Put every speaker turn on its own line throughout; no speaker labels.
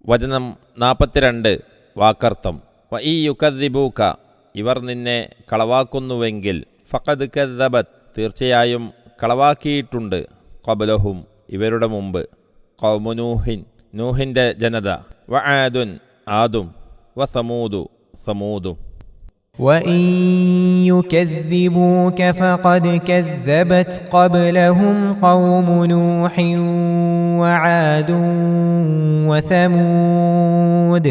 വചനം 42 വാക്കർത്ഥം. വഇ യുകദ്ദിബൂക ഇവർ നിന്നെ കളവാക്കുന്നുവെങ്കിൽ ഫഖദ് കദ്ദബത് തീർച്ചയായും കളവാക്കിയിട്ടുണ്ട് ഖബ്ലഹും ഇവരുടെ മുമ്പ് ഖൗമു നൂഹിൻ നൂഹിൻ്റെ ജനത വആദുൻ ആദും വസമൂദു സമൂദും.
وَإِن يُكَذِّبُوكَ فَقَدْ كَذَّبَتْ قَبْلَهُمْ قَوْمُ نُوحٍ وَعَادٌ وَثَمُودُ.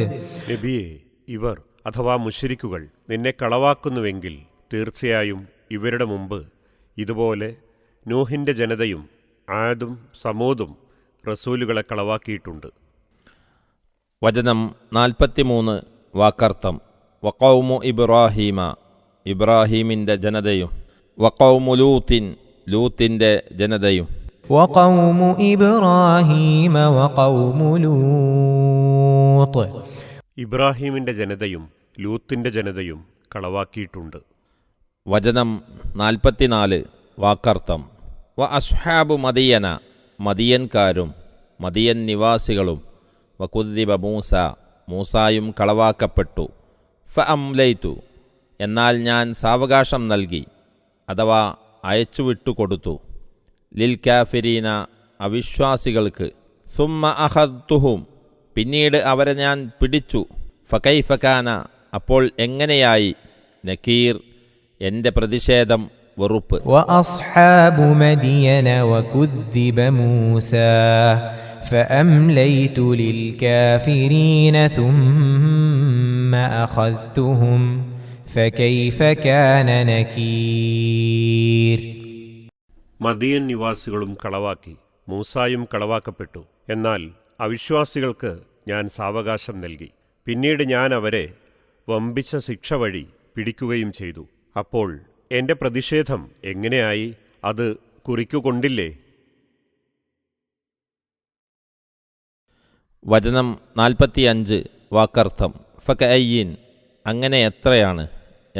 നബിയെ, ഇവർ അഥവാ മുശ്രിക്കുകൾ നിന്നെ കളവാക്കുന്നുവെങ്കിൽ തീർച്ചയായും ഇവരുടെ മുമ്പ് ഇതുപോലെ നൂഹിൻ്റെ ജനതയും ആദും സമൂദും റസൂലുകളെ കളവാക്കിയിട്ടുണ്ട്.
വചനം 43 വാക്കർത്ഥം. വഖൗമു ഇബ്രാഹീമ ഇബ്രാഹീമിൻ്റെ ജനതയും വഖൗമു ലൂത്തിൻ ലൂത്തിൻ്റെ ജനതയും
وقوم إبراهيم وقوم لوط.
ഇബ്രാഹീമിൻ്റെ ജനതയും ലൂത്തിൻ്റെ ജനതയും കളവാക്കിയിട്ടുണ്ട്.
വചനം 44 വാക്കർത്ഥം. വ അസ്ഹാബു മദിയന മദിയൻകാരും മദിയൻ നിവാസികളും വകുദ്ദിബ മൂസ മൂസായും കളവാക്കപ്പെട്ടു. ഫഅംലൈതു എന്നാൽ ഞാൻ സാവകാശം നൽകി അഥവാ അയച്ചുവിട്ടുകൊടുത്തു. ലിൽ കാഫിരീന അവിശ്വാസികൾക്ക്. സുമ്മ അഖദ്തുഹും പിന്നീട് അവരെ ഞാൻ പിടിച്ചു. ഫകൈഫ കാന അപ്പോൾ എങ്ങനെയായി നക്കീർ എൻ്റെ പ്രതിഷേധം വെറുപ്പ്.
وأصحاب مدين وكذب موسى فأمليت للكافرين ثم أخذتهم فكيف كان نكير.
മദിയൻ നിവാസികളും കളവാക്കി, മൂസായും കളവാക്കപ്പെട്ടു. എന്നാൽ അവിശ്വാസികൾക്ക് ഞാൻ സാവകാശം നൽകി. പിന്നീട് ഞാൻ അവരെ വമ്പിച്ച ശിക്ഷ വഴി പിടിക്കുകയും ചെയ്തു. അപ്പോൾ എൻ്റെ പ്രതിഷേധം എങ്ങനെയായി, അത് കുറിക്കുകൊണ്ടില്ലേ?
വചനം 45 വാക്കർത്ഥം. ഫകഅയ്യിൻ അങ്ങനെ എത്രയാണ്,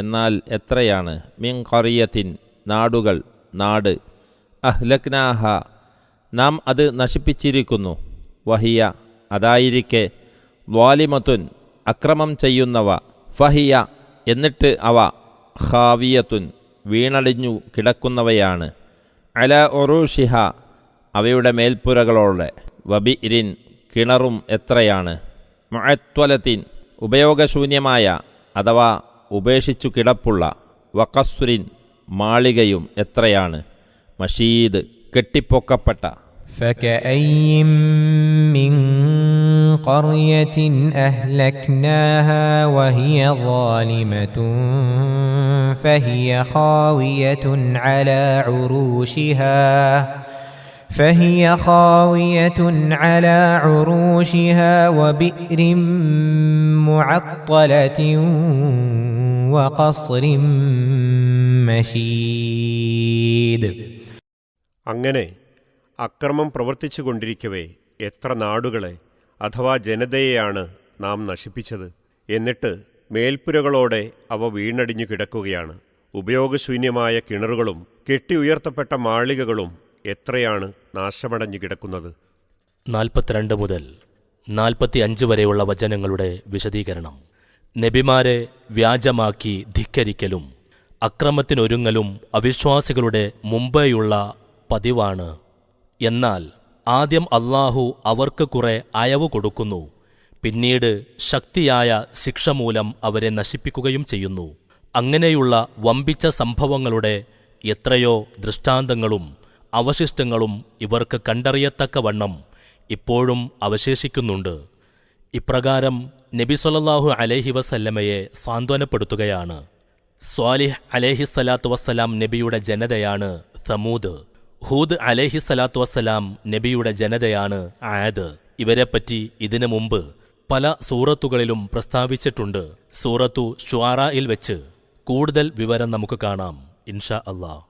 എന്നാൽ എത്രയാണ്, മിൻ ഖറിയത്തിൻ നാടുകൾ നാട്, അഹ്ലക്നാഹ നാം അത് നശിപ്പിച്ചിരിക്കുന്നു, വഹിയ അതായിരിക്കെ, ളാലിമത്തുൻ അക്രമം ചെയ്യുന്നവ, ഫഹിയ എന്നിട്ട് അവ, ഖാവിയത്തുൻ വീണടിഞ്ഞു കിടക്കുന്നവയാണ്, അല ഉറൂഷിഹ അവയുടെ മേൽപ്പുരകളോടെ, വബിഇരിൻ കിണറും എത്രയാണ്, മുഅത്വലത്തിൻ ഉപയോഗശൂന്യമായ അഥവാ ഉപേക്ഷിച്ചു കിടപ്പുള്ള, വഖസ്രിൻ മാളികയും എത്രയാണ്, മഷീദ് കെട്ടിപ്പൊക്കപ്പെട്ട.
فكأين من قرية أهلكناها وهي ظالمة فهي خاوية على عروشها وبئر معطلة وقصر مشيد.
അങ്ങനെ അക്രമം പ്രവർത്തിച്ചു കൊണ്ടിരിക്കവേ എത്ര നാടുകളെ അഥവാ ജനതയെയാണ് നാം നശിപ്പിച്ചത്. എന്നിട്ട് മേൽപ്പുരകളോടെ അവ വീണടിഞ്ഞു കിടക്കുകയാണ്. ഉപയോഗശൂന്യമായ കിണറുകളും കെട്ടി ഉയർത്തപ്പെട്ട മാളികകളും എത്രയാണ് നാശമടഞ്ഞു കിടക്കുന്നത്.
42 മുതൽ 45 വരെയുള്ള വചനങ്ങളുടെ വിശദീകരണം. നബിമാരെ വ്യാജമാക്കി ധിക്കരിക്കലും അക്രമത്തിനൊരുങ്ങലും അവിശ്വാസികളുടെ മുമ്പേയുള്ള പതിവാണ്. എന്നാൽ ആദ്യം അല്ലാഹു അവർക്ക് കുറെ അയവ് കൊടുക്കുന്നു, പിന്നീട് ശക്തിയായ ശിക്ഷ മൂലം അവരെ നശിപ്പിക്കുകയും ചെയ്യുന്നു. അങ്ങനെയുള്ള വമ്പിച്ച സംഭവങ്ങളുടെ എത്രയോ ദൃഷ്ടാന്തങ്ങളും അവശിഷ്ടങ്ങളും ഇവർക്ക് കണ്ടറിയത്തക്കവണ്ണം ഇപ്പോഴും അവശേഷിക്കുന്നുണ്ട്. ഇപ്രകാരം നബി സല്ലല്ലാഹു അലൈഹി വസല്ലമയെ സാന്ത്വനപ്പെടുത്തുകയാണ്. സ്വാലിഹ് അലൈഹിസ്സലാത്തു വസ്സലാം നബിയുടെ ജനതയാണ് സമൂദ്. ഹൂദ് അലൈഹിസ്സലാത്തു വസ്സലാം നബിയുടെ ജനതയാണ് ആദ്. ഇവരെപ്പറ്റി ഇതിനു മുമ്പ് പല സൂറത്തുകളിലും പ്രസ്താവിച്ചിട്ടുണ്ട്. സൂറത്തു ശുആറയിൽ വെച്ച് കൂടുതൽ വിവരം നമുക്ക് കാണാം ഇൻഷാ അല്ലാഹ്.